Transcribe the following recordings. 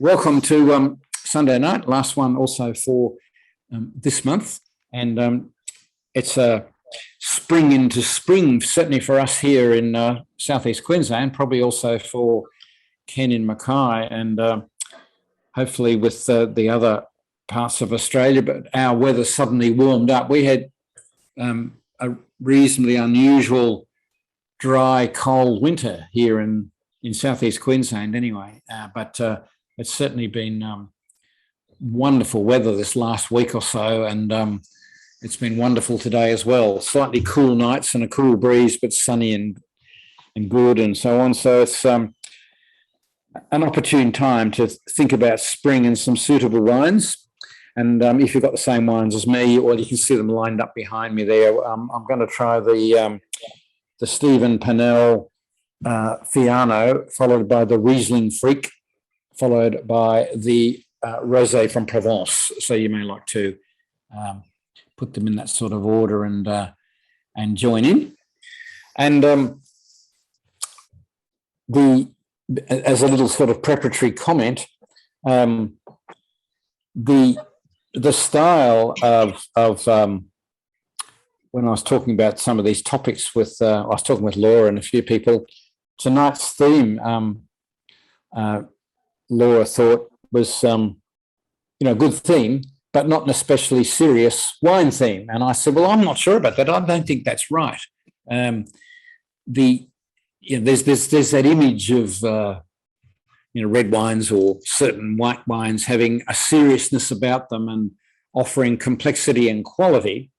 Welcome to Sunday night, last one also for this month. And it's a spring into spring, certainly for us here in southeast Queensland, probably also for Ken in Mackay and hopefully with the other parts of Australia. But our weather suddenly warmed up. We had a reasonably unusual, dry, cold winter here in southeast Queensland anyway. But it's certainly been wonderful weather this last week or so, and it's been wonderful today as well. Slightly cool nights and a cool breeze, but sunny and good and so on. So it's an opportune time to think about spring and some suitable wines. And if you've got the same wines as me, or you can see them lined up behind me there, I'm going to try the Stephen Pannell Fiano, followed by the Rieslingfreak, followed by the Rose from Provence. So you may like to put them in that sort of order and join in. And as a little sort of preparatory comment, the style of when I was talking about some of these topics with I was talking with Laura and a few people. Tonight's theme, Laura thought was, a good theme, but not an especially serious wine theme. And I said, well, I'm not sure about that. I don't think that's right. There's that image of, red wines or certain white wines having a seriousness about them and offering complexity and quality.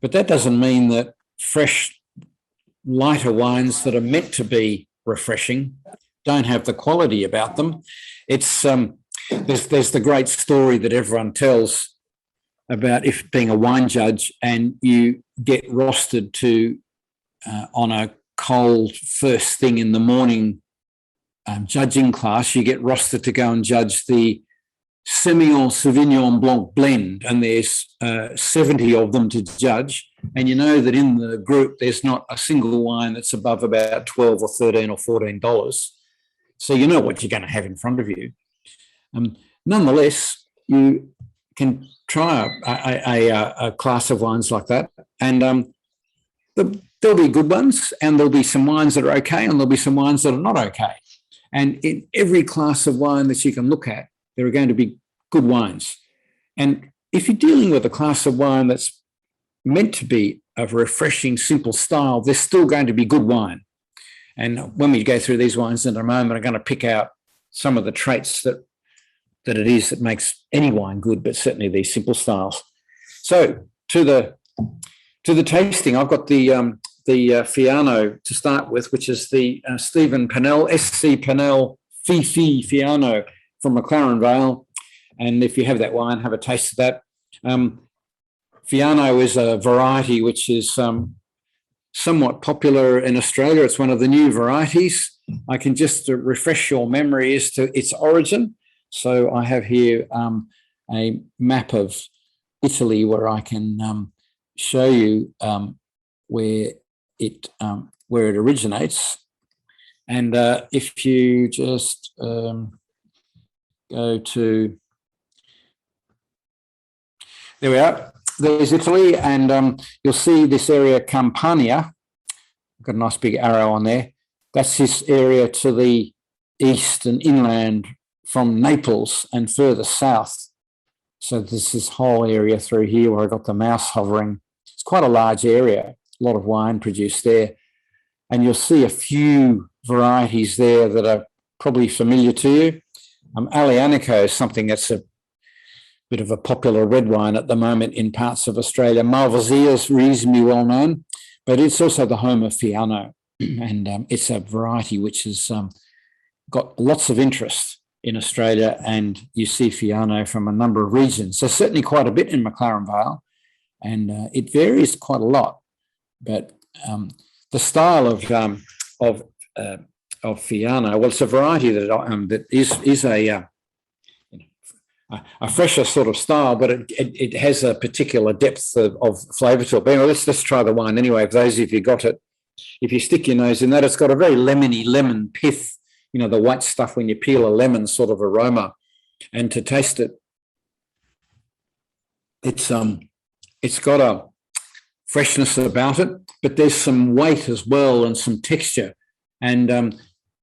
But that doesn't mean that fresh, lighter wines that are meant to be refreshing don't have the quality about them. It's there's the great story that everyone tells about if being a wine judge and you get rostered to on a cold first thing in the morning judging class, you get rostered to go and judge the Semillon Sauvignon Blanc blend, and there's 70 of them to judge, and you know that in the group there's not a single wine that's above about $12 or $13 or $14. So you know what you're going to have in front of you. Nonetheless, you can try a class of wines like that, and there'll be good ones, and there'll be some wines that are okay, and there'll be some wines that are not okay. And in every class of wine that you can look at, there are going to be good wines. And if you're dealing with a class of wine that's meant to be of a refreshing, simple style, there's still going to be good wine. And when we go through these wines in a moment, I'm going to pick out some of the traits that it is that makes any wine good, but certainly these simple styles. So to the tasting, I've got the Fiano to start with, which is the Stephen Pannell, SC Pannell Fiano from McLaren Vale. And if you have that wine, have a taste of that. Fiano is a variety which is somewhat popular in Australia. It's one of the new varieties. I can just refresh your memory as to its origin. So I have here a map of Italy where I can show you where it originates. And if you just go to, there we are. There's Italy, and you'll see this area, Campania. I've got a nice big arrow on there. That's this area to the east and inland from Naples and further south. So there's this whole area through here where I got the mouse hovering. It's quite a large area, a lot of wine produced there. And you'll see a few varieties there that are probably familiar to you. Aglianico is something that's a bit of a popular red wine at the moment in parts of Australia. Malvasia is reasonably well known, but it's also the home of Fiano, and it's a variety which has got lots of interest in Australia, and you see Fiano from a number of regions. So certainly quite a bit in McLaren Vale, and it varies quite a lot. But the style of Fiano, well, it's a variety that is a fresher sort of style, but it has a particular depth of flavour to it. But anyway, let's try the wine anyway. For those of you who got it, if you stick your nose in that, it's got a very lemony lemon pith the white stuff when you peel a lemon sort of aroma. And to taste it, it's got a freshness about it, but there's some weight as well and some texture. And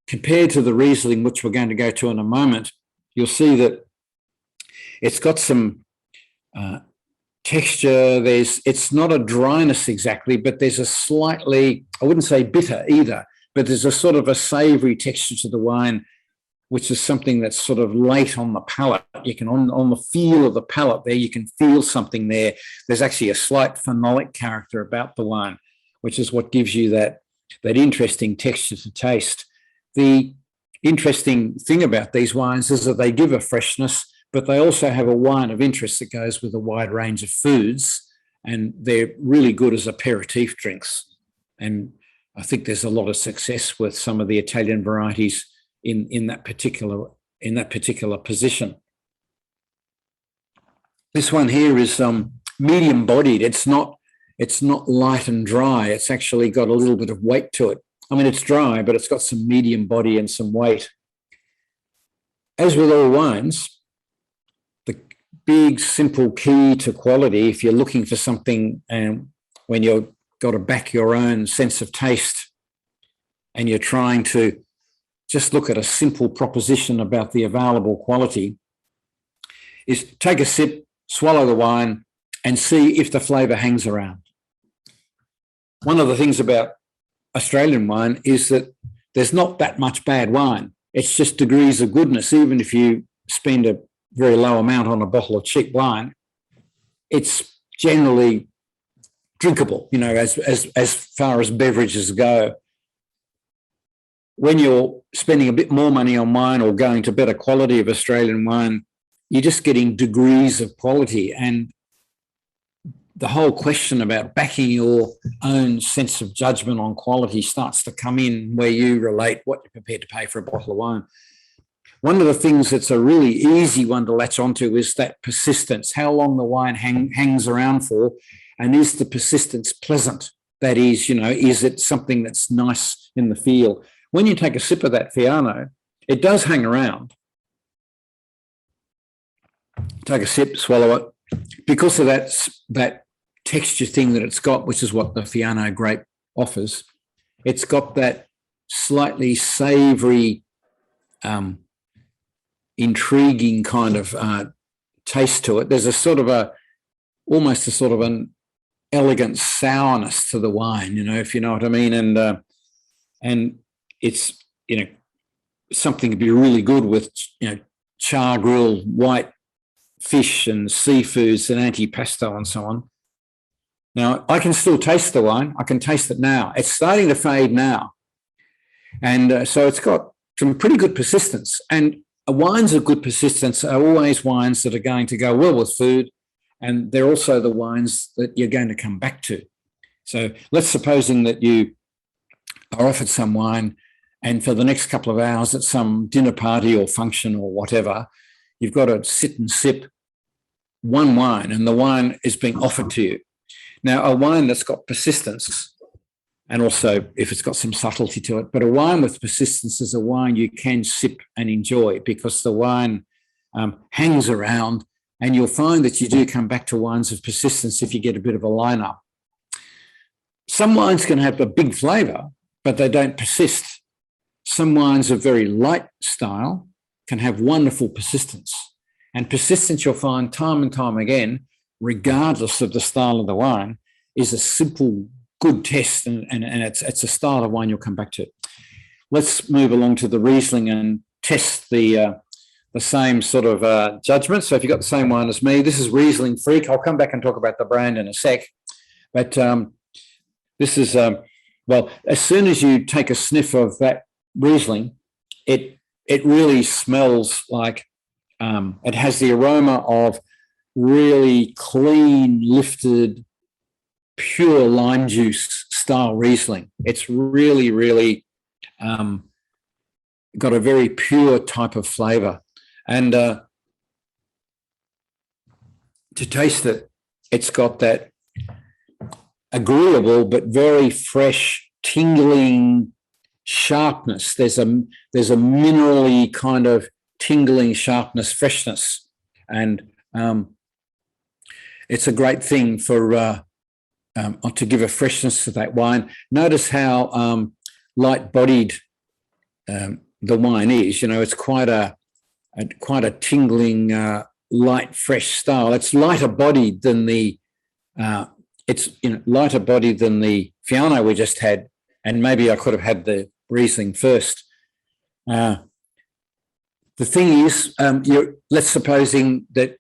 compared to the Riesling, which we're going to go to in a moment, you'll see that it's got some texture. It's not a dryness exactly, but there's a slightly, I wouldn't say bitter either, but there's a sort of a savoury texture to the wine, which is something that's sort of late on the palate. You can, on the feel of the palate there, you can feel something there. There's actually a slight phenolic character about the wine, which is what gives you that interesting texture to taste. The interesting thing about these wines is that they give a freshness, but they also have a wine of interest that goes with a wide range of foods, and they're really good as aperitif drinks. And I think there's a lot of success with some of the Italian varieties in that particular position. This one here is medium bodied. It's not light and dry. It's actually got a little bit of weight to it. I mean, it's dry, but it's got some medium body and some weight. As with all wines, the big simple key to quality, if you're looking for something and when you've got to back your own sense of taste and you're trying to just look at a simple proposition about the available quality, is take a sip, swallow the wine, and see if the flavour hangs around. One of the things about Australian wine is that there's not that much bad wine. It's just degrees of goodness. Even if you spend a very low amount on a bottle of cheap wine, it's generally drinkable, as far as beverages go. When you're spending a bit more money on wine or going to better quality of Australian wine, you're just getting degrees of quality. And the whole question about backing your own sense of judgment on quality starts to come in, where you relate what you're prepared to pay for a bottle of wine. One of the things that's a really easy one to latch onto is that persistence, how long the wine hangs around for, and is the persistence pleasant? That is, is it something that's nice in the feel? When you take a sip of that Fiano, it does hang around. Take a sip, swallow it. Because of that texture thing that it's got, which is what the Fiano grape offers, it's got that slightly savoury, intriguing kind of taste to it. There's almost a sort of an elegant sourness to the wine, if you know what I mean. And it's, something to be really good with, char grilled white fish and seafoods and antipasto and so on. Now, I can still taste the wine. I can taste it now. It's starting to fade now. And so it's got some pretty good persistence. And wines of good persistence are always wines that are going to go well with food, and they're also the wines that you're going to come back to. So let's supposing that you are offered some wine, and for the next couple of hours at some dinner party or function or whatever, you've got to sit and sip one wine, and the wine is being offered to you. Now, a wine that's got persistence, and also if it's got some subtlety to it, but a wine with persistence is a wine you can sip and enjoy, because the wine hangs around, and you'll find that you do come back to wines of persistence if you get a bit of a lineup. Some wines can have a big flavour, but they don't persist. Some wines of very light style can have wonderful persistence. And persistence, you'll find time and time again, regardless of the style of the wine, is a simple, good test, and it's a style of wine you'll come back to. Let's move along to the Riesling and test the same sort of judgment. So if you've got the same wine as me, this is Rieslingfreak. I'll come back and talk about the brand in a sec. But this is, as soon as you take a sniff of that Riesling, it really smells like, it has the aroma of really clean, lifted, pure lime juice style Riesling. It's really, really got a very pure type of flavour. And to taste it, it's got that agreeable but very fresh, tingling, sharpness. There's a minerally kind of tingling sharpness, freshness, and it's a great thing for to give a freshness to that wine. Notice how light-bodied the wine is. It's quite a tingling, light, fresh style. It's lighter bodied than the lighter bodied than the Fiano we just had, and maybe I could have had the Riesling first. The thing is, let's supposing that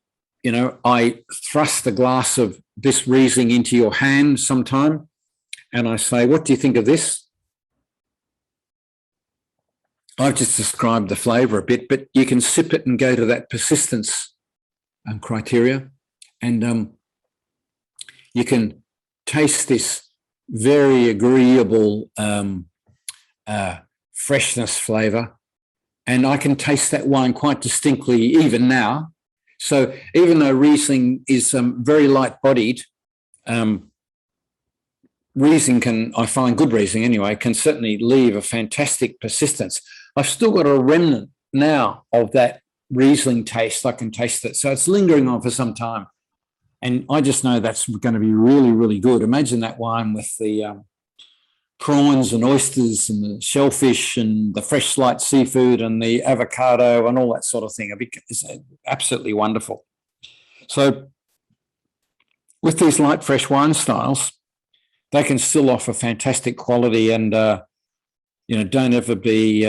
I thrust the glass of this Riesling into your hand sometime, and I say, "What do you think of this?" I've just described the flavour a bit, but you can sip it and go to that persistence criteria, and you can taste this very agreeable freshness flavour, and I can taste that wine quite distinctly even now. So even though Riesling is very light-bodied, Riesling I find good Riesling anyway, can certainly leave a fantastic persistence. I've still got a remnant now of that Riesling taste. I can taste it. So it's lingering on for some time. And I just know that's going to be really, really good. Imagine that wine with the prawns and oysters and the shellfish and the fresh light seafood and the avocado and all that sort of thing. It's absolutely wonderful. So with these light, fresh wine styles, they can still offer fantastic quality, and don't ever be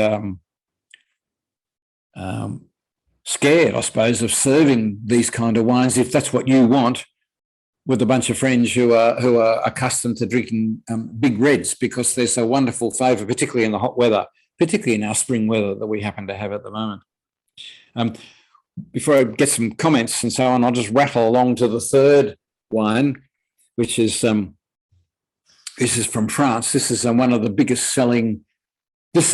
scared, I suppose, of serving these kind of wines if that's what you want, with a bunch of friends who are accustomed to drinking big reds, because they're so wonderful flavour, particularly in the hot weather, particularly in our spring weather that we happen to have at the moment. Before I get some comments and so on, I'll just rattle along to the third wine, which is this is from France. This is one of the biggest selling. This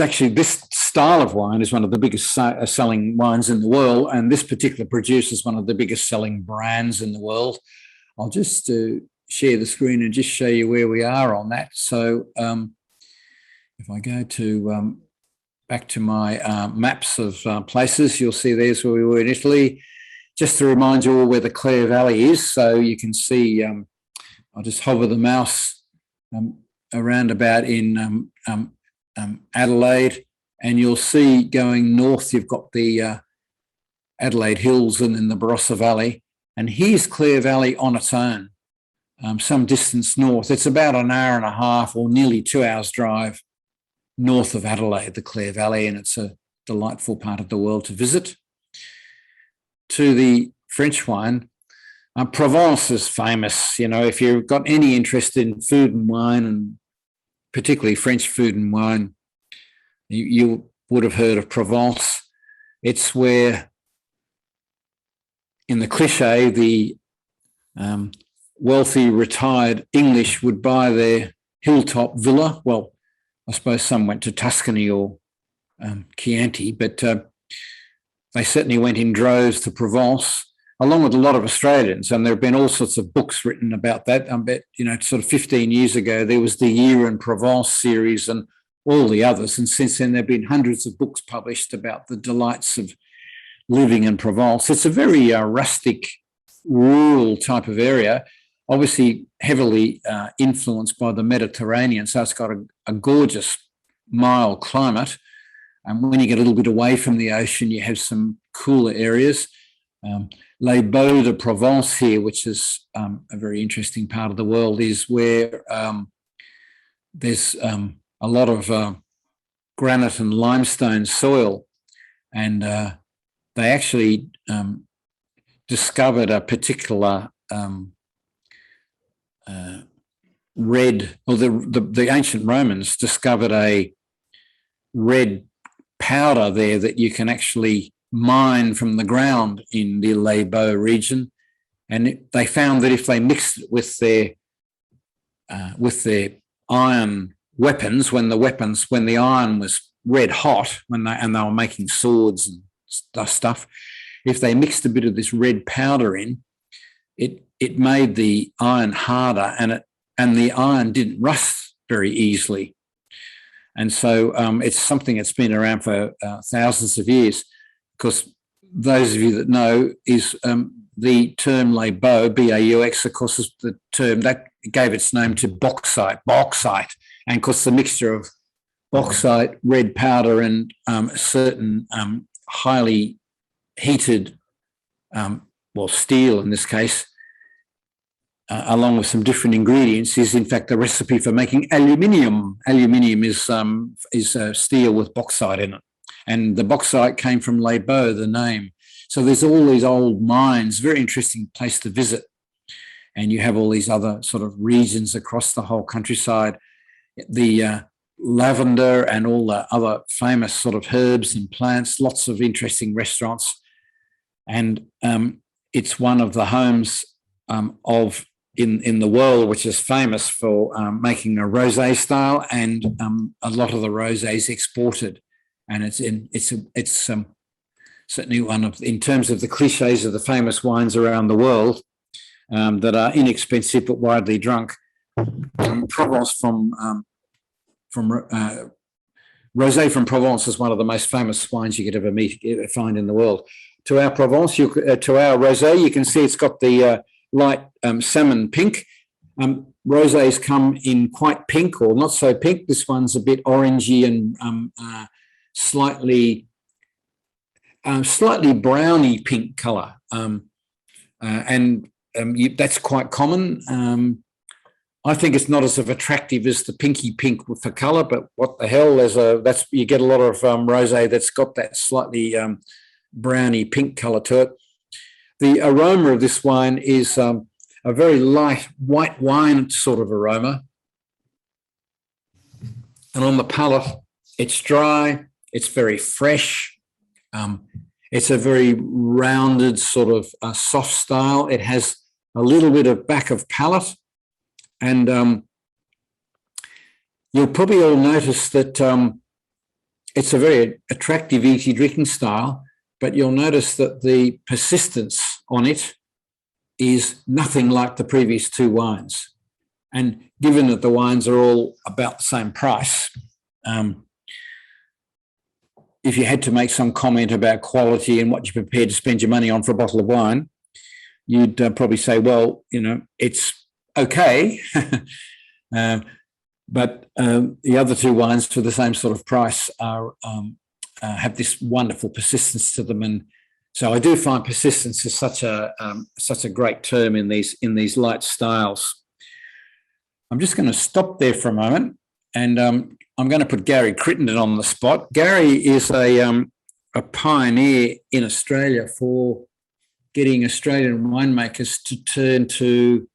style of wine is one of the biggest selling wines in the world, and this particular producer is one of the biggest selling brands in the world. I'll just share the screen and just show you where we are on that. So if I go to back to my maps of places, you'll see there's where we were in Italy. Just to remind you all where the Clare Valley is, so you can see, I'll just hover the mouse around about in Adelaide, and you'll see going north, you've got the Adelaide Hills and then the Barossa Valley. And here's Clare Valley on its own, some distance north. It's about an hour and a half or nearly 2 hours drive north of Adelaide, the Clare Valley, and it's a delightful part of the world to visit. To the French wine, Provence is famous. If you've got any interest in food and wine, and particularly French food and wine, you would have heard of Provence. It's where, in the cliche, the wealthy retired English would buy their hilltop villa. Well, I suppose some went to Tuscany or Chianti, but they certainly went in droves to Provence, along with a lot of Australians. And there have been all sorts of books written about that. I bet, sort of 15 years ago, there was the Year in Provence series and all the others. And since then, there have been hundreds of books published about the delights of living in Provence. It's a very rustic, rural type of area, obviously heavily influenced by the Mediterranean. So it's got a gorgeous, mild climate. And when you get a little bit away from the ocean, you have some cooler areas. Les Baux de Provence here, which is a very interesting part of the world, is where there's a lot of granite and limestone soil, and they actually discovered a particular red, or the ancient Romans discovered a red powder there that you can actually mine from the ground in the Les Baux region, and they found that if they mixed it with their iron weapons, when the iron was red hot, and they were making swords and stuff, if they mixed a bit of this red powder in, it made the iron harder, and the iron didn't rust very easily. And so it's something that's been around for thousands of years. Because those of you that know is the term Rameau, B-A-U-X, of course, is the term that gave its name to bauxite. And of course, the mixture of bauxite, red powder, and certain highly heated, steel in this case, along with some different ingredients, is in fact the recipe for making aluminium. Aluminium is steel with bauxite in it. And the bauxite came from Rameau, the name. So there's all these old mines, very interesting place to visit. And you have all these other sort of regions across the whole countryside. The lavender and all the other famous sort of herbs and plants, lots of interesting restaurants. And it's one of the homes in the world which is famous for making a rosé style, and a lot of the rosé is exported. And it's certainly one of, in terms of the cliches of the famous wines around the world that are inexpensive but widely drunk. Provence Rosé from Provence is one of the most famous wines you could ever find in the world. To our Provence, to our rosé, you can see it's got the light salmon pink. Rosés come in quite pink or not so pink. This one's a bit orangey and slightly browny pink colour, that's quite common. I think it's not as attractive as the pinky pink for colour, but what the hell? You get a lot of rosé that's got that slightly browny pink colour to it. The aroma of this wine is a very light white wine sort of aroma, and on the palate, it's dry. It's very fresh. It's a very rounded sort of soft style. It has a little bit of back of palate, and you'll probably all notice that it's a very attractive, easy drinking style, but you'll notice that the persistence on it is nothing like the previous two wines. And given that the wines are all about the same price, if you had to make some comment about quality and what you're prepared to spend your money on for a bottle of wine, you'd probably say, well, it's okay. But the other two wines for the same sort of price have this wonderful persistence to them. And so I do find persistence is such a great term in these light styles. I'm just going to stop there for a moment, and I'm going to put Gary Crittenden on the spot. Gary is a pioneer in Australia for getting Australian winemakers to turn to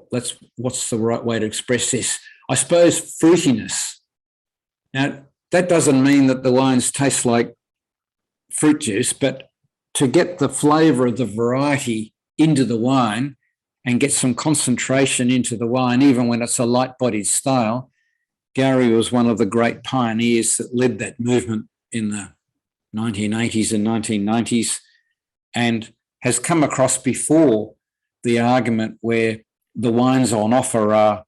what's the right way to express this? I suppose fruitiness. Now, that doesn't mean that the wines taste like fruit juice, but to get the flavour of the variety into the wine and get some concentration into the wine, even when it's a light-bodied style. Gary was one of the great pioneers that led that movement in the 1980s and 1990s, and has come across before the argument where the wines on offer are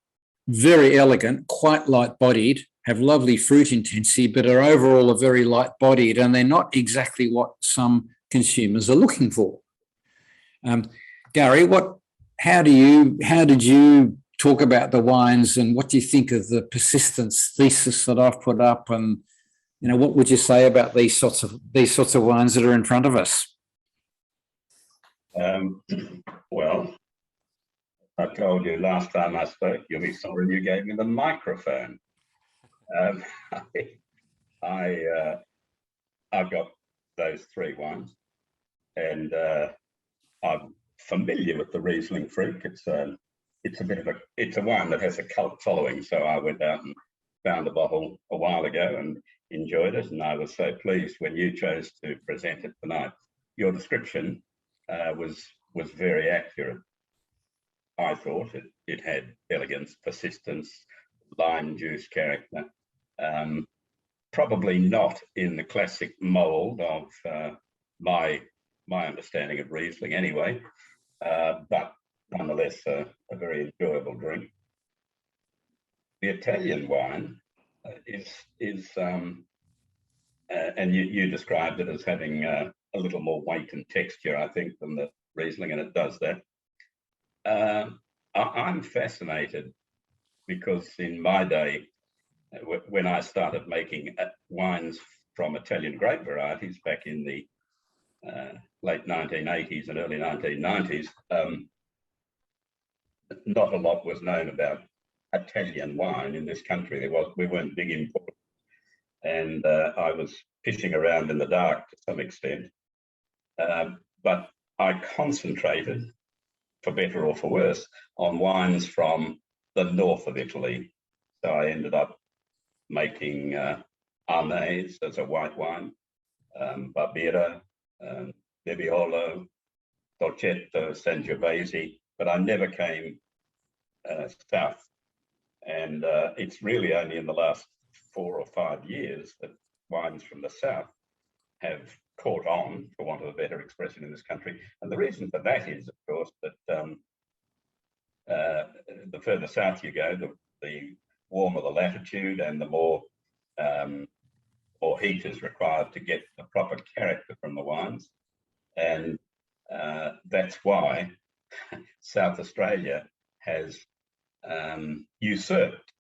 very elegant, quite light-bodied, have lovely fruit intensity, but are overall a very light-bodied, and they're not exactly what some consumers are looking for. Gary, how did you talk about the wines, and what do you think of the persistence thesis that I've put up, and what would you say about these sorts of wines that are in front of us? Well, I told you last time I spoke, you'll be sorry you gave me the microphone. I've got those three wines, and I'm familiar with the Rieslingfreak. It's a wine that has a cult following. So I went out and found a bottle a while ago and enjoyed it, and I was so pleased when you chose to present it tonight. Your description was very accurate. I thought it had elegance, persistence, lime juice character. Probably not in the classic mould of my understanding of Riesling anyway, but nonetheless a very enjoyable drink. the Italian wine is and you described it as having a little more weight and texture, I think, than the Riesling, and it does that. I'm fascinated because in my day, when I started making wines from Italian grape varieties back in the late 1980s and early 1990s, not a lot was known about Italian wine in this country. We weren't big importers, and I was fishing around in the dark to some extent. But I concentrated, for better or for worse, on wines from the north of Italy. So I ended up making Arnese as a white wine, Barbera, Nebbiolo, Dolcetto, Sangiovese, but I never came south. And it's really only in the last 4 or 5 years that wines from the south have caught on, for want of a better expression, in this country. And the reason for that is, of course, that the further south you go, the warmer the latitude and the more heat is required to get the proper character from the wines. And that's why South Australia has usurped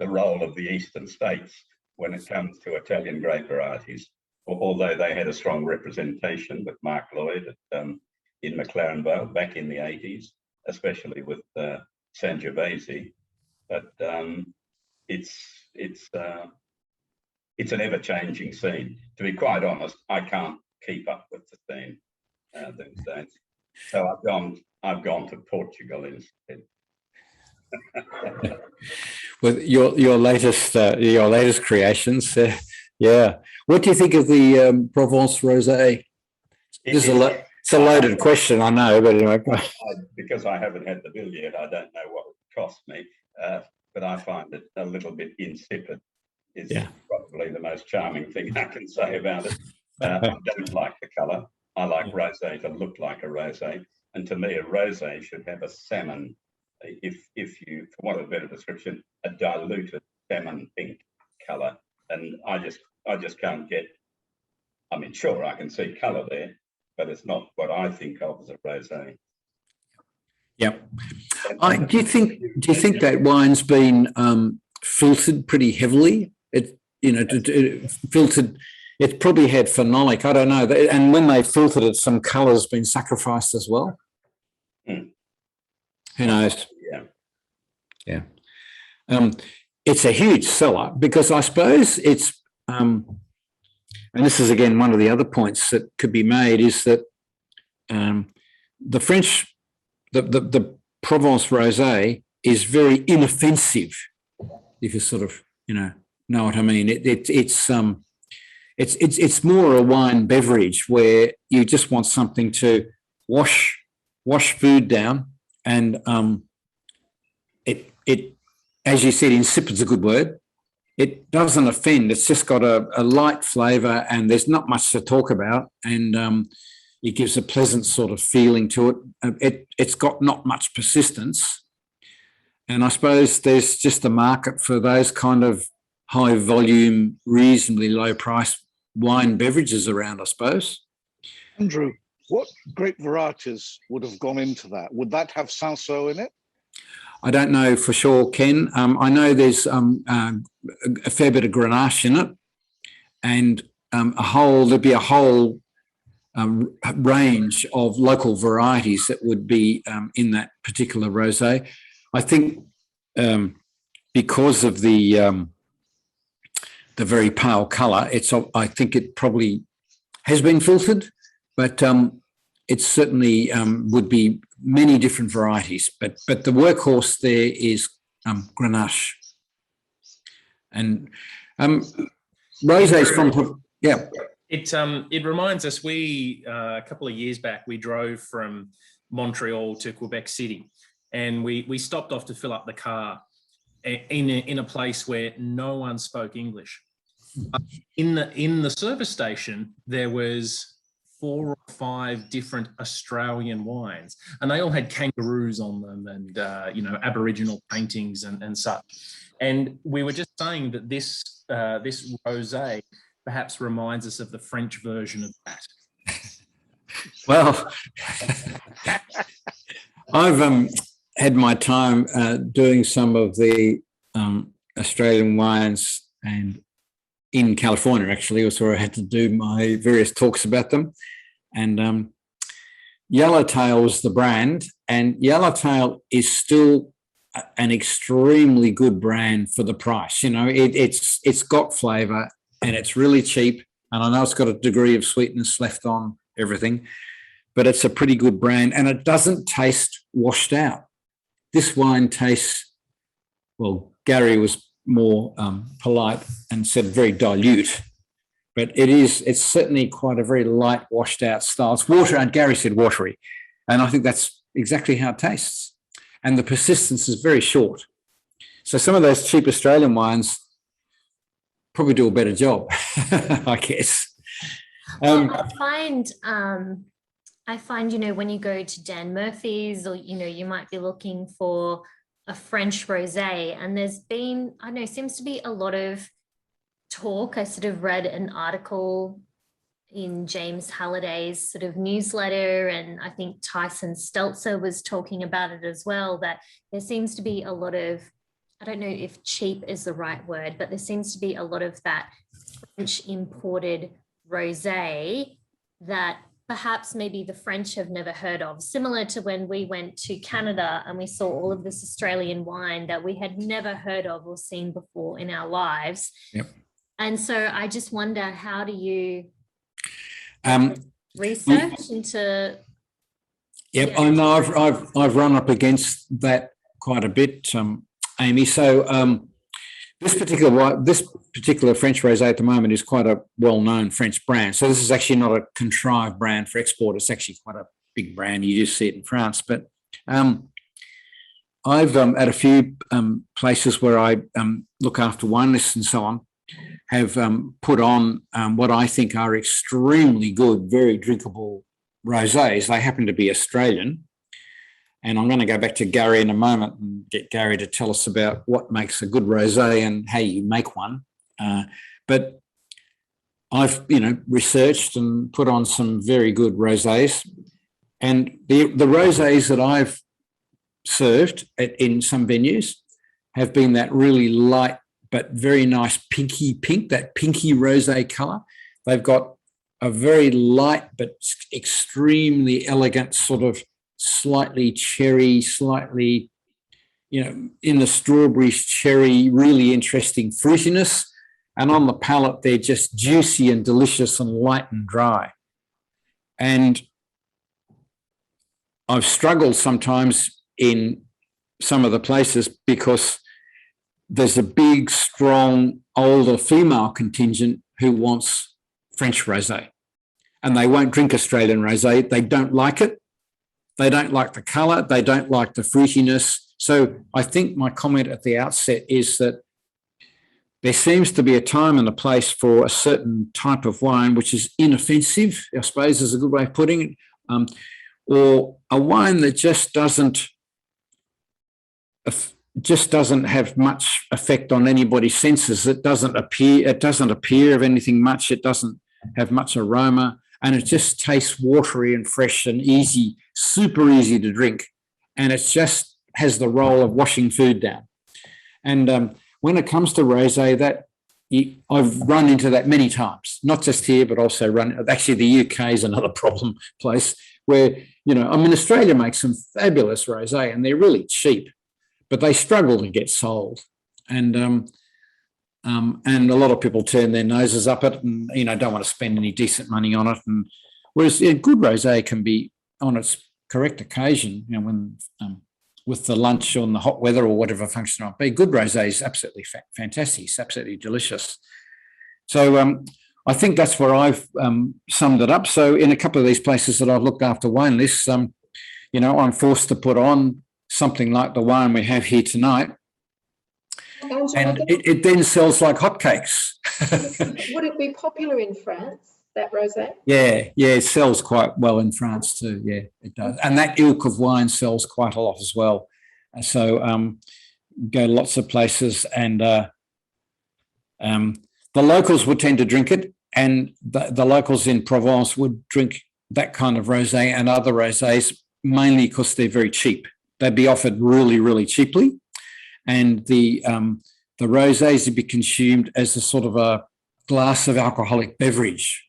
the role of the eastern states when it comes to Italian grape varieties, although they had a strong representation with Mark Lloyd in McLaren Vale back in the 80s, especially with Sangiovese. But it's an ever-changing scene. To be quite honest, I can't keep up with the scene these days. So I've gone to Portugal instead. With your latest creations, yeah. What do you think of the Provence Rosé? It's a loaded question, I know, but anyway. Because I haven't had the bill yet, I don't know what it cost me, but I find it a little bit insipid. Is probably the most charming thing I can say about it. I don't like the colour. I like rosé to look like a rosé, and to me, a rosé should have a salmon. If you, for want of a better description, a diluted salmon pink colour, and I just can't get. I mean, sure, I can see colour there, but it's not what I think of as a rosé. Yep. Do you think that wine's been filtered pretty heavily? Filtered. It probably had phenolic. I don't know. And when they filtered it, some colour's been sacrificed as well. Mm. Who knows? Yeah. It's a huge seller because I suppose it's, and this is again one of the other points that could be made, is that the French, the Provence Rosé is very inoffensive, if you sort of know what I mean. It's more a wine beverage where you just want something to wash food down, and it as you said, insipid's a good word. It doesn't offend. It's just got a light flavour, and there's not much to talk about, and it gives a pleasant sort of feeling to it. It's got not much persistence, and I suppose there's just a market for those kind of high volume, reasonably low price wine beverages around, I suppose. Andrew, what grape varieties would have gone into that? Would that have Cinsault in it? I don't know for sure, Ken. I know there's a fair bit of Grenache in it, and there'd be a whole range of local varieties that would be in that particular rosé. I think because of the very pale colour, I think it probably has been filtered, but it certainly would be many different varieties. But the workhorse there is Grenache. And rosés from It reminds us, a couple of years back, we drove from Montreal to Quebec City, and we stopped off to fill up the car in a place where no one spoke English. In the service station, there was 4 or 5 different Australian wines, and they all had kangaroos on them and, Aboriginal paintings and such. And we were just saying that this rosé perhaps reminds us of the French version of that. Well, I've had my time doing some of the Australian wines, and in California, actually, was where I had to do my various talks about them. And Yellowtail was the brand, and Yellowtail is still an extremely good brand for the price. It's got flavour and it's really cheap. And I know it's got a degree of sweetness left on everything, but it's a pretty good brand, and it doesn't taste washed out. This wine tastes, well, Gary was more polite and said very dilute, but it's certainly quite a very light, washed out style. It's water, and Gary said watery, and I think that's exactly how it tastes. And the persistence is very short. So some of those cheap Australian wines probably do a better job, I guess. I find, when you go to Dan Murphy's, or, you might be looking for a French rosé, and there's been, seems to be a lot of talk. I sort of read an article in James Halliday's sort of newsletter, and I think Tyson Stelzer was talking about it as well, that there seems to be a lot of, I don't know if cheap is the right word, but there seems to be a lot of that French imported rosé that perhaps maybe the French have never heard of, similar to when we went to Canada and we saw all of this Australian wine that we had never heard of or seen before in our lives. Yep. And so I just wonder, how do you research into? Yep, I know I've run up against that quite a bit, Amy. So this particular French rosé at the moment is quite a well-known French brand. So this is actually not a contrived brand for export. It's actually quite a big brand. You just see it in France. But I've at a few places where I look after wine lists and so on, have put on what I think are extremely good, very drinkable rosés. They happen to be Australian. And I'm going to go back to Gary in a moment and get Gary to tell us about what makes a good rosé and how you make one. But I've, researched and put on some very good rosés. And the rosés that I've served in some venues have been that really light but very nice pinky pink, that pinky rosé colour. They've got a very light but extremely elegant sort of slightly cherry, slightly, in the strawberries, cherry, really interesting fruitiness. And on the palate, they're just juicy and delicious and light and dry. And I've struggled sometimes in some of the places because there's a big, strong, older female contingent who wants French rosé, and they won't drink Australian rosé. They don't like it. They don't like the colour. They don't like the fruitiness. So I think my comment at the outset is that there seems to be a time and a place for a certain type of wine which is inoffensive, I suppose is a good way of putting it, or a wine that just doesn't have much effect on anybody's senses. It doesn't appear of anything much. It doesn't have much aroma, and it just tastes watery and fresh and easy, super easy to drink. And it just has the role of washing food down. And when it comes to rosé, I've run into that many times, not just here, but also actually the UK is another problem place where, Australia makes some fabulous rosé and they're really cheap, but they struggle to get sold. And a lot of people turn their noses up it and, don't want to spend any decent money on it. And whereas a good rosé can be on its correct occasion, when with the lunch or in the hot weather or whatever function it might be, good rosé is absolutely fantastic. It's absolutely delicious. So I think that's where I've summed it up. So in a couple of these places that I've looked after wine lists, I'm forced to put on something like the wine we have here tonight. And it then sells like hotcakes. Would it be popular in France? that rosé? Yeah, it sells quite well in France too. Yeah, it does. And that ilk of wine sells quite a lot as well. So go to lots of places, and the locals would tend to drink it, and the locals in Provence would drink that kind of rosé and other rosés mainly because they're very cheap. They'd be offered really, really cheaply, and the rosés would be consumed as a sort of a glass of alcoholic beverage.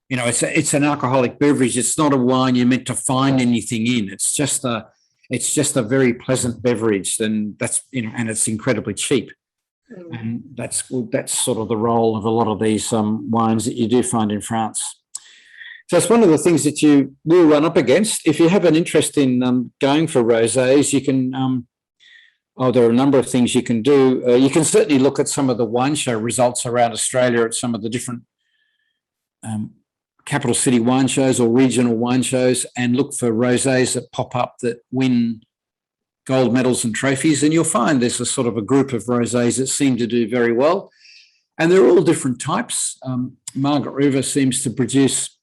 You know, it's an alcoholic beverage. It's not a wine you're meant to find anything in. It's just a very pleasant beverage, and that's, you know, and it's incredibly cheap. And that's sort of the role of a lot of these wines that you do find in France. So it's one of the things that you will run up against. If you have an interest in going for rosés, you can. There are a number of things you can do. You can certainly look at some of the wine show results around Australia at some of the different capital city wine shows or regional wine shows, and look for rosés that pop up that win gold medals and trophies, and you'll find there's a sort of a group of rosés that seem to do very well, and they're all different types. Margaret River seems to produce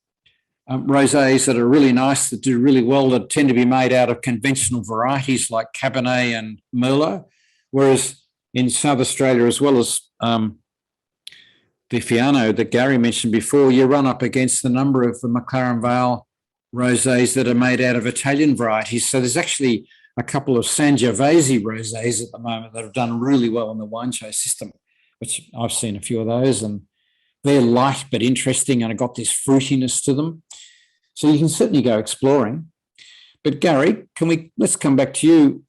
rosés that are really nice, that do really well, that tend to be made out of conventional varieties like Cabernet and Merlot, whereas in South Australia, as well as the Fiano that Gary mentioned before, you run up against a number of the McLaren Vale rosés that are made out of Italian varieties. So there's actually a couple of Sangiovese rosés at the moment that have done really well in the wine show system, which I've seen a few of those, and they're light but interesting and have got this fruitiness to them. So you can certainly go exploring. But Gary, let's come back to you.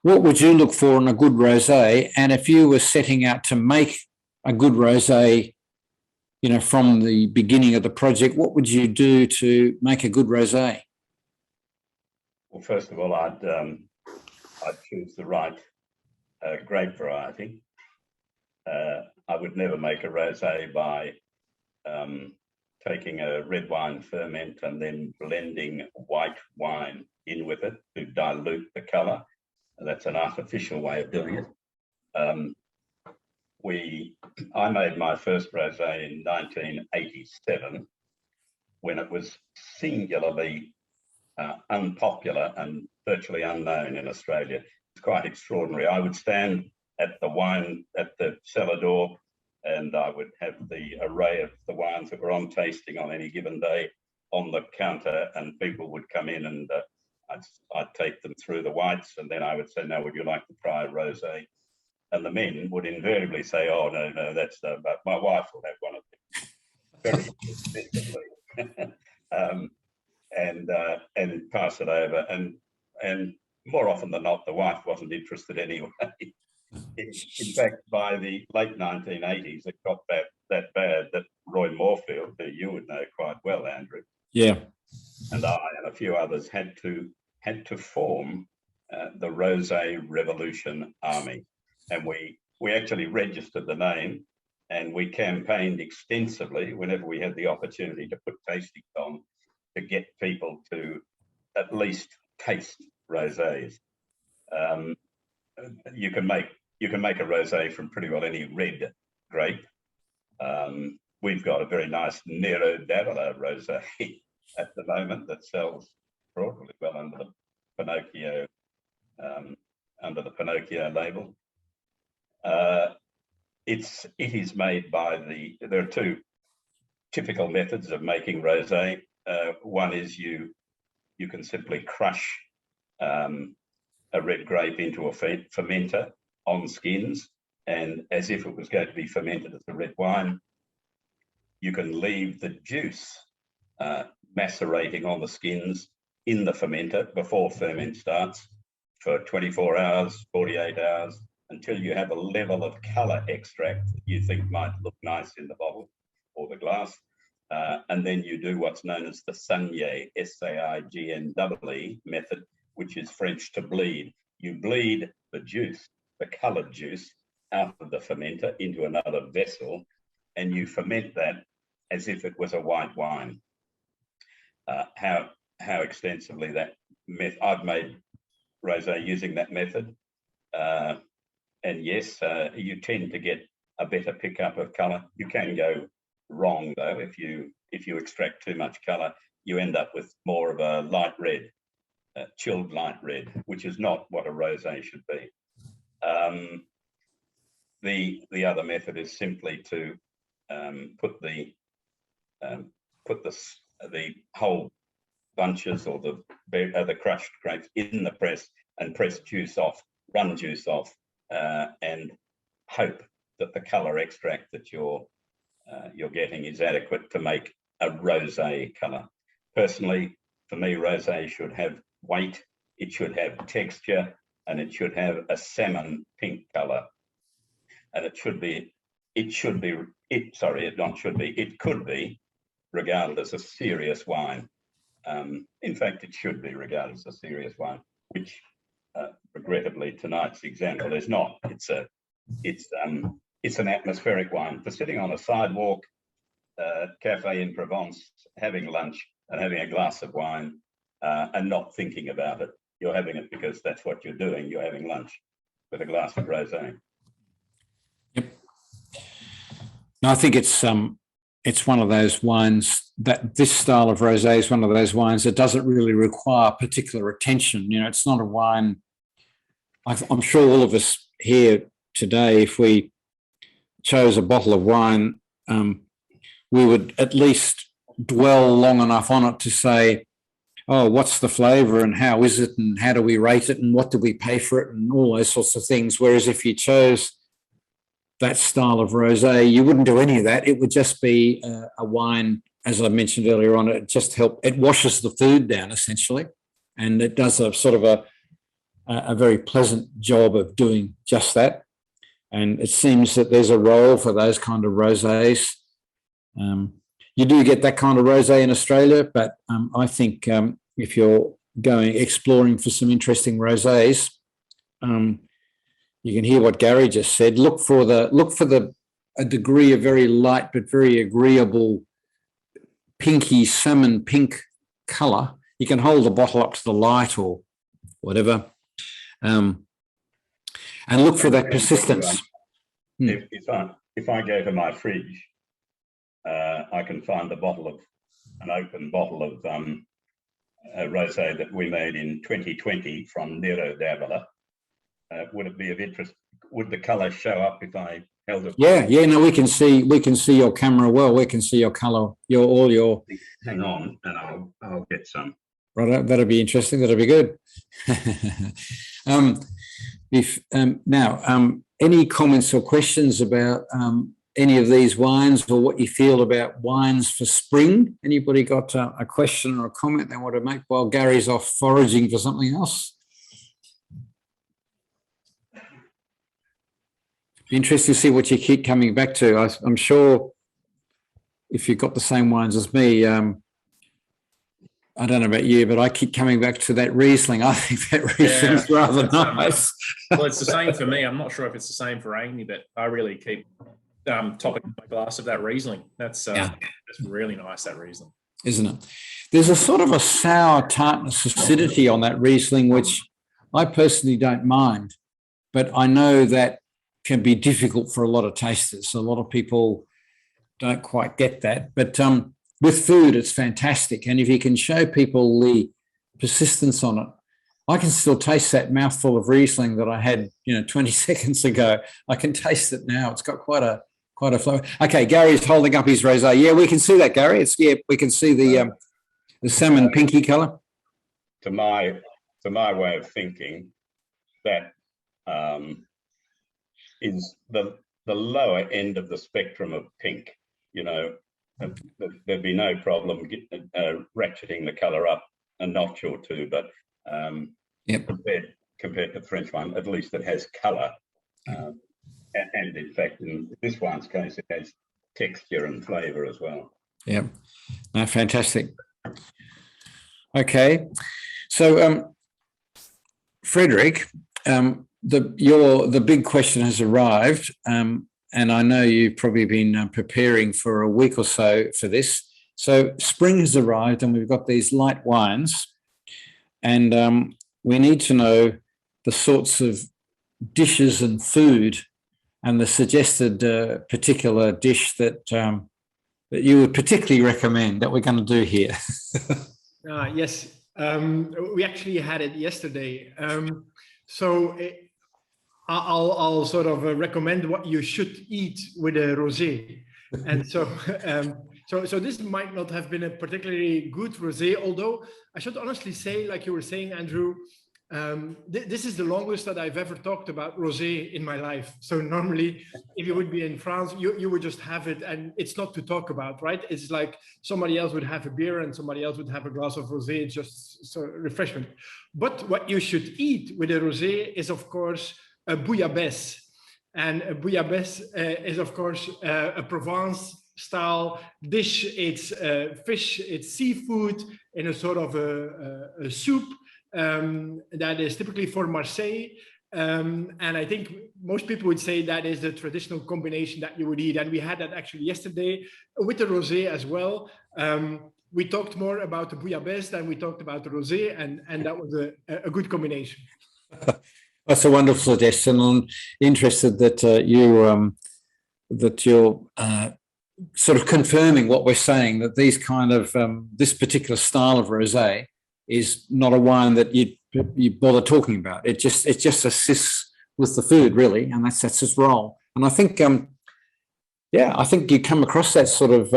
What would you look for in a good rosé? And if you were setting out to make a good rosé, you know, from the beginning of the project, what would you do to make a good rosé? Well, first of all, I'd choose the right grape variety. I would never make a rosé by taking a red wine ferment and then blending white wine in with it to dilute the colour. That's an artificial way of doing it. I made my first rosé in 1987 when it was singularly unpopular and virtually unknown in Australia. It's quite extraordinary. I would stand at the cellar door, and I would have the array of the wines that were on tasting on any given day on the counter, and people would come in, and I'd take them through the whites, and then I would say, "Now, would you like to try a rosé?" And the men would invariably say, "Oh, no, that's but my wife will have one of them," very explicitly, and pass it over. And more often than not, the wife wasn't interested anyway. In fact, by the late 1980s, it got that bad that Roy Moorfield, who you would know quite well, Andrew, Yeah, and I and a few others had to form the Rosé Revolution Army, and we actually registered the name, and we campaigned extensively whenever we had the opportunity to put tastings on to get people to at least taste rosés. You can make a rosé from pretty well any red grape. We've got a very nice Nero d'Avola rosé at the moment that sells broadly well under the Pinocchio label. It is made by there are two typical methods of making rosé. One is you can simply crush a red grape into a fermenter on skins, and as if it was going to be fermented as a red wine, you can leave the juice macerating on the skins in the fermenter before ferment starts for 24 hours, 48 hours, until you have a level of colour extract that you think might look nice in the bottle or the glass. And then you do what's known as the Saigne, Saigne method, which is French to bleed. You bleed the juice, the coloured juice, out of the fermenter into another vessel, and you ferment that as if it was a white wine. How extensively that method, I've made rosé using that method, and yes, you tend to get a better pickup of colour. You can go wrong though. If you extract too much colour, you end up with more of a light red, chilled light red, which is not what a rosé should be. The other method is simply to put the whole bunches or the crushed grapes in the press and press juice off, run juice off, and hope that the colour extract that you're getting is adequate to make a rosé colour. Personally, for me, rosé should have weight, it should have texture, and it should have a salmon pink colour. And it could be, regarded as a serious wine. In fact, it should be regarded as a serious wine, which regrettably tonight's example is not. It's an atmospheric wine for sitting on a sidewalk, cafe in Provence, having lunch and having a glass of wine and not thinking about it. You're having it because that's what you're doing. You're having lunch with a glass of rosé. Yep. No, I think it's one of those wines that this style of rosé is one of those wines that doesn't really require particular attention. You know, it's not a wine. I'm sure all of us here today, if we chose a bottle of wine, we would at least dwell long enough on it to say, oh, what's the flavour and how is it and how do we rate it and what do we pay for it and all those sorts of things. Whereas if you chose that style of rosé, you wouldn't do any of that. It would just be a wine, as I mentioned earlier on, it just it washes the food down essentially, and it does a sort of a very pleasant job of doing just that. And it seems that there's a role for those kind of rosés. You do get that kind of rosé in Australia, but I think if you're going exploring for some interesting rosés, you can hear what Gary just said. Look for a degree of very light but very agreeable pinky salmon pink colour. You can hold the bottle up to the light or whatever, and look for that persistence. If I go to my fridge, I can find an open bottle of a rosé that we made in 2020 from Nero d'Avola. Would it be of interest? Would the colour show up if I held it? Yeah. No, we can see your camera well. We can see your colour, all your. Hang on, and I'll get some. Right, that'll be interesting. That'll be good. Now, any comments or questions about any of these wines or what you feel about wines for spring? Anybody got a question or a comment they want to make while Gary's off foraging for something else? Be interesting to see what you keep coming back to. I'm sure if you've got the same wines as me, I don't know about you, but I keep coming back to that Riesling. I think that Riesling's rather nice. Well, it's the same for me. I'm not sure if it's the same for Amy, but I really keep topping my glass of that Riesling. That's really nice, that Riesling. Isn't it? There's a sort of a sour tartness acidity on that Riesling, which I personally don't mind, but I know that can be difficult for a lot of tasters. A lot of people don't quite get that, but with food, it's fantastic. And if you can show people the persistence on it, I can still taste that mouthful of Riesling that I had, 20 seconds ago. I can taste it now. It's got quite a flavor. Okay, Gary's holding up his rosé. Yeah, we can see that, Gary. We can see the salmon pinky colour. To my way of thinking, that is the lower end of the spectrum of pink. There'd be no problem ratcheting the colour up a notch or two, but compared to the French one, at least it has colour. And in fact, in this one's case, it has texture and flavour as well. Yeah, no, fantastic. Okay, so Frederick, the big question has arrived. And I know you've probably been preparing for a week or so for this. So spring has arrived and we've got these light wines, and we need to know the sorts of dishes and food and the suggested particular dish that that you would particularly recommend that we're going to do here? Yes, we actually had it yesterday. I'll sort of recommend what you should eat with a rosé. And so this might not have been a particularly good rosé, although I should honestly say, like you were saying, Andrew, this is the longest that I've ever talked about rosé in my life. So normally, if you would be in France, you would just have it, and it's not to talk about, right? It's like somebody else would have a beer and somebody else would have a glass of rosé. It's just so refreshment. But what you should eat with a rosé is, of course, a bouillabaisse. And a bouillabaisse is, of course, a Provence-style dish. It's fish, it's seafood in a sort of a soup. That is typically for Marseille. And I think most people would say that is the traditional combination that you would eat. And we had that actually yesterday with the rosé as well. We talked more about the bouillabaisse than we talked about the rosé, and that was a good combination. That's a wonderful suggestion. I'm interested that you're sort of confirming what we're saying, that these kind of this particular style of rosé is not a wine that you bother talking about. It just assists with the food, really, and that's its role. And I think I think you come across that sort of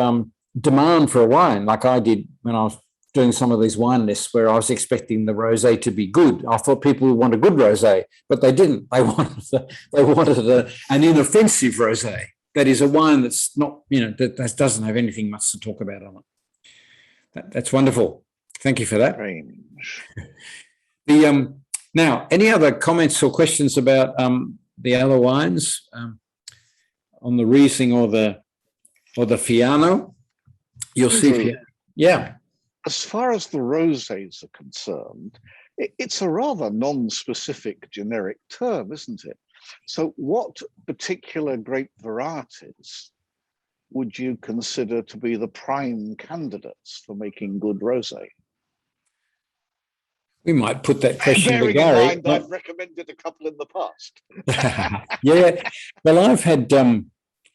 demand for a wine, like I did when I was doing some of these wine lists, where I was expecting the rosé to be good. I thought people would want a good rosé, but they didn't. They wanted an inoffensive rosé. That is a wine that's not, that doesn't have anything much to talk about on it. That's wonderful. Thank you for that. Strange. Now, any other comments or questions about the other wines on the Riesling or the Fiano? You'll see. Yeah. As far as the rosés are concerned, it's a rather non-specific generic term, isn't it? So what particular grape varieties would you consider to be the prime candidates for making good rosé? We might put that question to Gary. Bearing in mind, I've recommended a couple in the past. Yeah, well, I've had.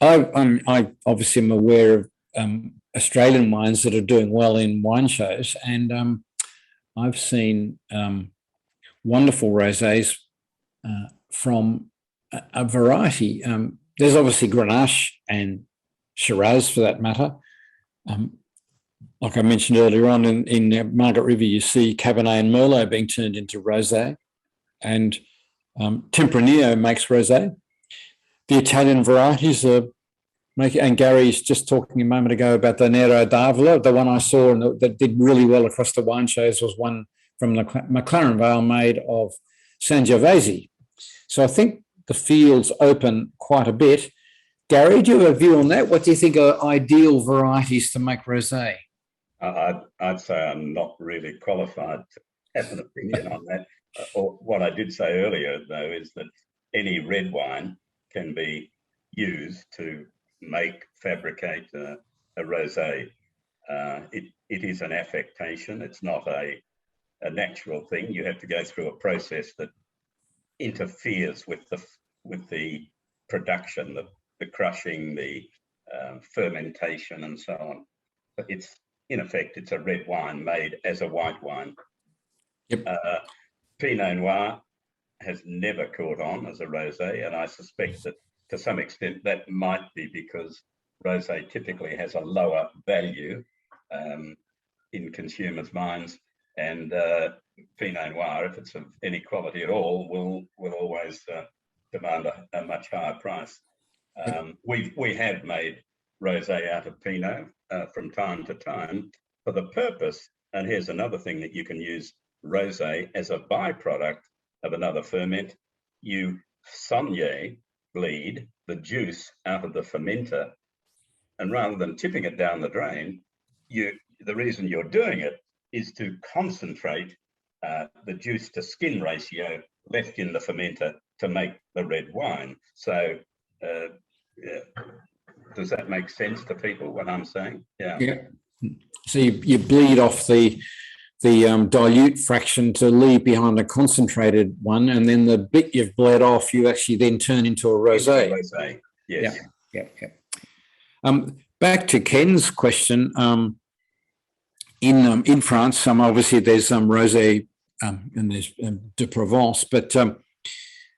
I obviously am aware of Australian wines that are doing well in wine shows, and I've seen wonderful rosés from a variety. There's obviously Grenache and Shiraz, for that matter. Like I mentioned earlier on, in Margaret River, you see Cabernet and Merlot being turned into rosé, and Tempranillo makes rosé. The Italian varieties are making, and Gary's just talking a moment ago about the Nero d'Avola. The one I saw and that did really well across the wine shows was one from the McLaren Vale made of Sangiovese. So I think the field's open quite a bit. Gary, do you have a view on that? What do you think are ideal varieties to make rosé? I'd say I'm not really qualified to have an opinion on that. Or what I did say earlier, though, is that any red wine can be used to fabricate a rosé. It is an affectation. It's not a natural thing. You have to go through a process that interferes with the production, the crushing, the fermentation, and so on. But in effect, it's a red wine made as a white wine. Yep. Pinot Noir has never caught on as a rosé, and I suspect that to some extent that might be because rosé typically has a lower value in consumers' minds, and Pinot Noir, if it's of any quality at all, will always demand a much higher price. We have made rosé out of Pinot from time to time for the purpose, and here's another thing that you can use rosé as a byproduct of another ferment. You sommelier bleed the juice out of the fermenter, and rather than tipping it down the drain, the reason you're doing it is to concentrate the juice to skin ratio left in the fermenter to make the red wine. So does that make sense to people, what I'm saying? Yeah. So you bleed off the dilute fraction to leave behind a concentrated one, and then the bit you've bled off, you actually then turn into a rosé. Yes. Yeah. back to Ken's question, in France, obviously there's rosé and there's de Provence, but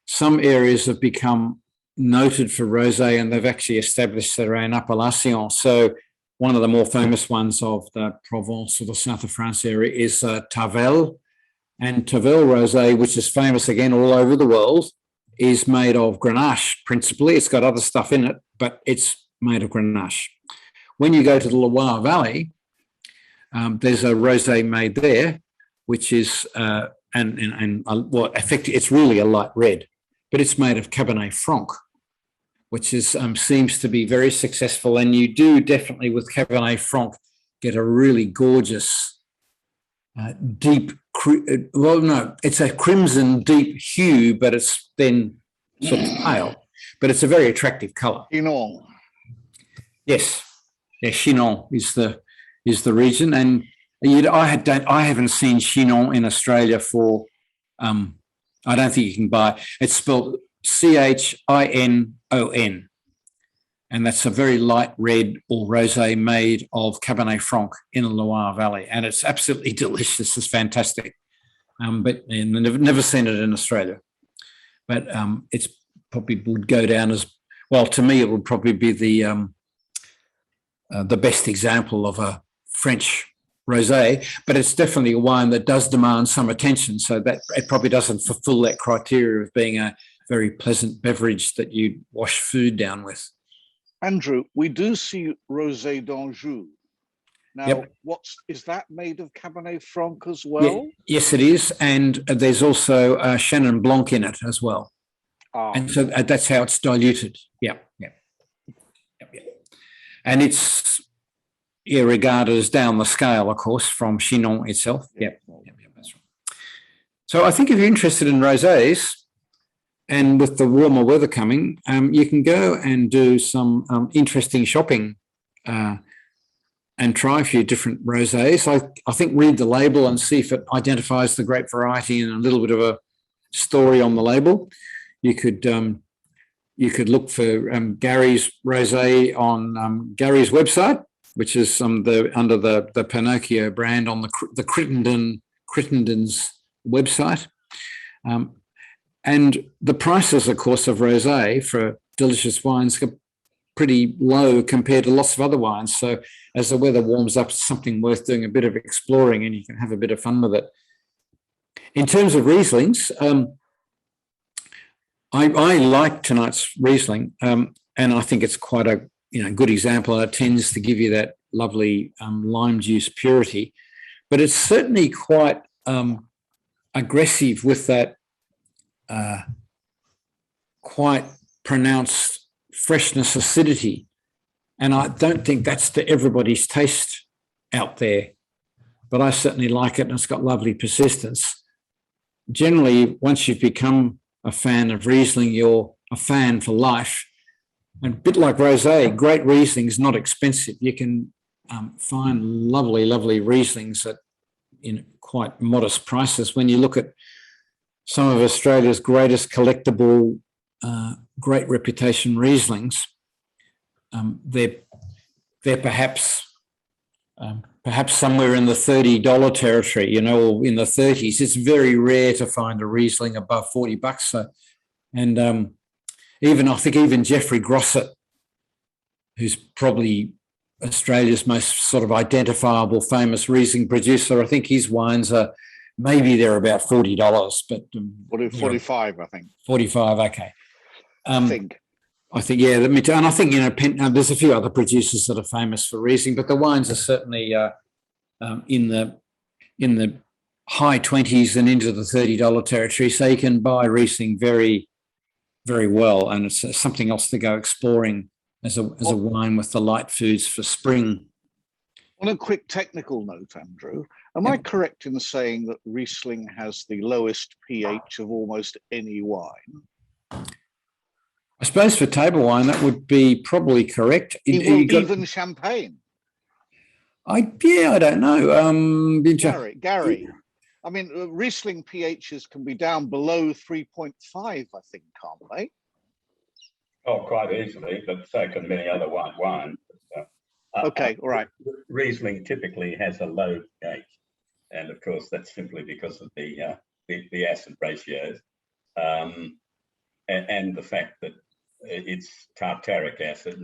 some areas have become noted for rosé, and they've actually established their own appellation. So one of the more famous ones of the Provence or the south of France area is Tavel. And Tavel rosé, which is famous again all over the world, is made of Grenache principally. It's got other stuff in it, but it's made of Grenache. When you go to the Loire Valley, there's a rosé made there, which is effectively it's really a light red, but it's made of Cabernet Franc, which is seems to be very successful. And you do definitely with Cabernet Franc get a really gorgeous deep. Well, no, it's a crimson deep hue, but it's then sort of pale. But it's a very attractive colour. Chinon. Yes, yeah, Chinon is the region, and I haven't seen Chinon in Australia for. I don't think you can buy. It's spelled Chinon, and that's a very light red or rosé made of Cabernet Franc in the Loire Valley, and it's absolutely delicious. It's fantastic. But I've never seen it in Australia. But it's probably would go down as well. To me, it would probably be the best example of a French rosé, but it's definitely a wine that does demand some attention. So that it probably doesn't fulfill that criteria of being a very pleasant beverage that you wash food down with. Andrew, we do see Rosé d'Anjou. Now, is that made of Cabernet Franc as well? Yeah, yes, it is, and there's also Chenin Blanc in it as well. And so that's how it's diluted. Yeah. And it's regarded as down the scale, of course, from Chinon itself. Yep, that's right. So I think if you're interested in rosés, and with the warmer weather coming, you can go and do some interesting shopping and try a few different rosés. I think read the label and see if it identifies the grape variety and a little bit of a story on the label. You could look for Gary's rosé on Gary's website, which is under the Pinocchio brand on the Crittenden's website. And the prices, of course, of rosé for delicious wines are pretty low compared to lots of other wines. So as the weather warms up, it's something worth doing a bit of exploring, and you can have a bit of fun with it. In terms of Rieslings, I like tonight's Riesling, and I think it's quite a good example. It tends to give you that lovely lime juice purity, but it's certainly quite aggressive with that quite pronounced freshness, acidity. And I don't think that's to everybody's taste out there, but I certainly like it, and it's got lovely persistence. Generally, once you've become a fan of Riesling, you're a fan for life. And a bit like rosé, great Riesling is not expensive. You can find lovely, lovely Rieslings at quite modest prices. When you look at some of Australia's greatest collectible, great reputation Rieslings, they're perhaps somewhere in the $30 territory, or in the 30s. It's very rare to find a Riesling above $40. So, and I think even Jeffrey Grosset, who's probably Australia's most sort of identifiable famous Riesling producer, I think his wines are maybe they're about $40, but 45, I think. 45, okay. I think, yeah. Let me tell, and I think there's a few other producers that are famous for Riesling, but the wines are certainly in the high 20s and into the $30 territory. So you can buy Riesling very, very well, and it's something else to go exploring as a wine with the light foods for spring. On a quick technical note, Andrew, am I correct in saying that Riesling has the lowest pH of almost any wine? I suppose for table wine, that would be probably correct. Even champagne? I don't know. Gary, I mean, Riesling pHs can be down below 3.5, I think, can't they? Oh, quite easily, but so can many other wines. Okay, all right. Riesling typically has a low pH, and of course that's simply because of the acid ratios, and the fact that it's tartaric acid,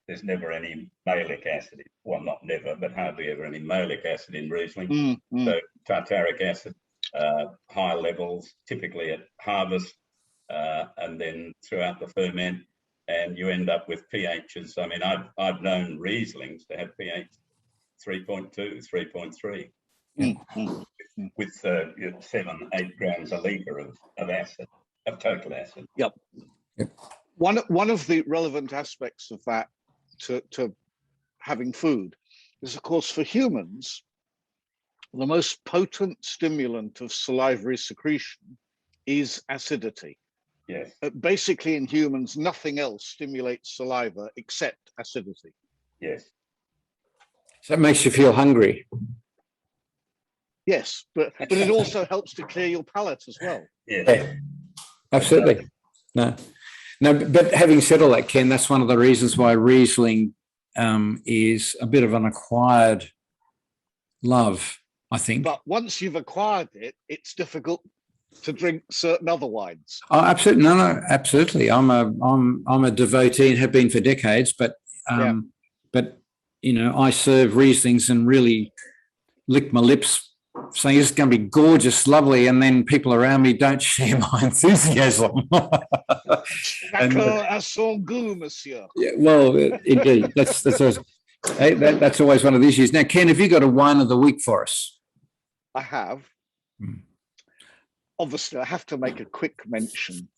there's never any malic acid. Well, not never, but hardly ever any malic acid in Riesling. So tartaric acid, high levels, typically at harvest, and then throughout the ferment, and you end up with pHs. I mean, I've known Rieslings to have pH 3.2, 3.3, with 7-8 grams a litre of acid, of total acid. Yep. One of the relevant aspects of that to having food is, of course, for humans, the most potent stimulant of salivary secretion is acidity. Yes. Basically, in humans, nothing else stimulates saliva except acidity. Yes. So that makes you feel hungry. Yes, but it also helps to clear your palate as well. Yeah. Absolutely. No, but having said all that, Ken, that's one of the reasons why Riesling is a bit of an acquired love, I think. But once you've acquired it, it's difficult to drink certain other wines. Oh, absolutely. No, absolutely. I'm a devotee and have been for decades, but I serve Rieslings and really lick my lips saying it's going to be gorgeous, lovely, and then people around me don't share my enthusiasm. Chacun a son goût, monsieur. Yeah, well, indeed, that's always one of the issues. Now, Ken, have you got a wine of the week for us? I have. Obviously, I have to make a quick mention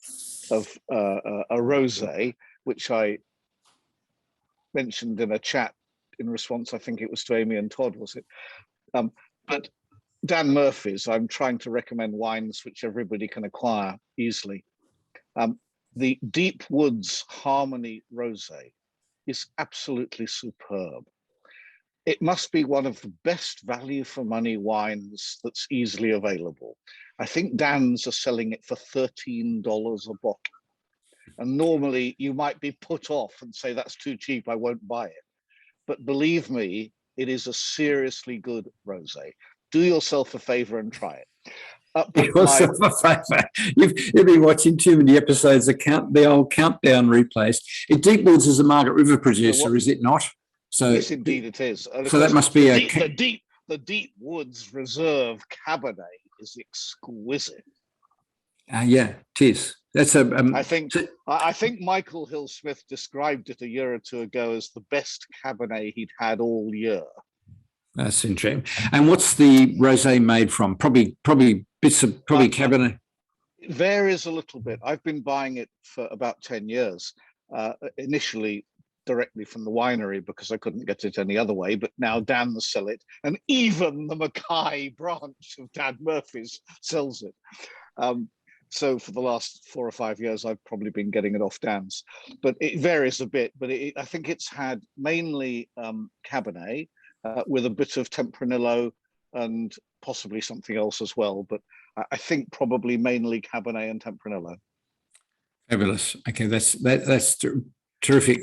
of a rosé, which I mentioned in a chat in response, I think it was to Amy and Todd, was it? But Dan Murphy's, I'm trying to recommend wines which everybody can acquire easily. The Deep Woods Harmony Rosé is absolutely superb. It must be one of the best value for money wines that's easily available. I think Dan's are selling it for $13 a bottle. And normally you might be put off and say, that's too cheap, I won't buy it. But believe me, it is a seriously good rosé. Do yourself a favor and try it. You've been watching too many episodes of the old countdown replays. Deep Woods is a Margaret River producer, is it not? So yes, indeed it is. So that must be the Deep Woods Reserve Cabernet is exquisite. Yeah, it is. That's I think Michael Hill Smith described it a year or two ago as the best Cabernet he'd had all year. That's interesting. And what's the rosé made from? Probably bits of Cabernet. It varies a little bit. I've been buying it for about 10 years. Initially directly from the winery because I couldn't get it any other way, but now Dan will sell it, and even the Mackay branch of Dan Murphy's sells it. So for the last 4 or 5 years, I've probably been getting it off Dan's, but it varies a bit. But I think it's had mainly Cabernet with a bit of Tempranillo and possibly something else as well. But I think probably mainly Cabernet and Tempranillo. Fabulous. Okay, that's terrific.